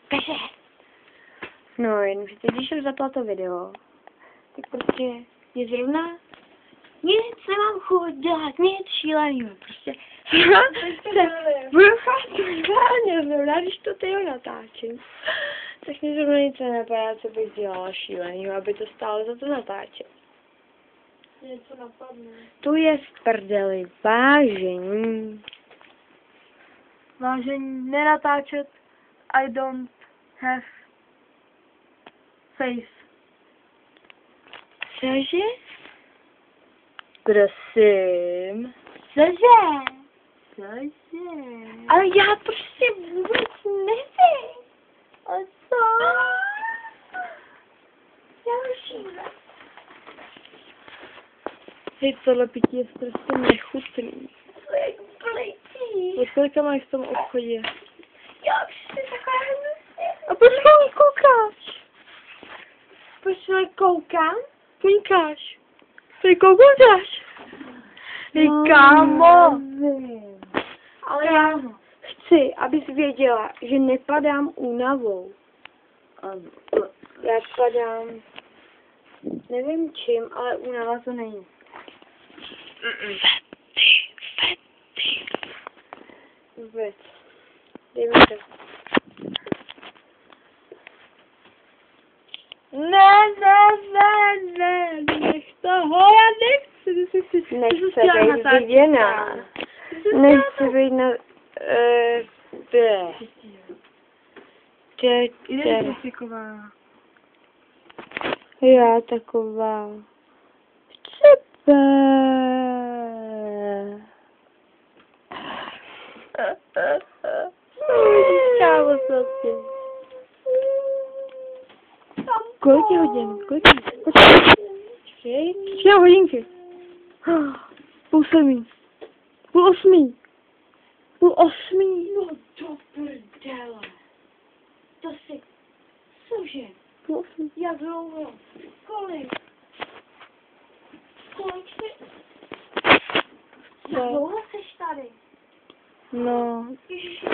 Peře. No, jenomže teď, když jsem zapla to video, tak prostě je zrovna nic nemám chuť dělat, nic šílenýho, prostě budu fakt normálně zrovna, když to tyho natáčím, tak mě zrovna nic nenapadá, co bych dělala šílenýho, aby to stálo za to natáčet. Něco napadne. Tu je v prdeli, vážení. Vážení, nenatáčet. I don't have face. Cože? Prosím. Cože? Ale já prostě vůbec nevím. A co? Další. Hej, tohle pití je prostě nechutný. To je plití. Od kolika máš v tom obchodě? Já už si taková hnusně. A počkej, koukáš. Počkej, koukám? Koukáš. Ty koukáš. Hej, kámo. Ale já Chci, abys věděla, že nepadám únavou. Já padám, nevím čím, ale únava to není. Fety. Vůbec. Dej mi to. Ne, nech toho, já nechci. Nechce být viděná. Nechci být na... Jdeš taková. Já taková. Třeba. Kámo, sladký. Kolik je hodin? Kolik je? 3 hodinky. 7:30. 7:30. 7:30. No do prdele. To si... Cože? 7:30. Jak dlouho? Kolik? Kolik jsi... Jak dlouho seš tady? No. Ježiši,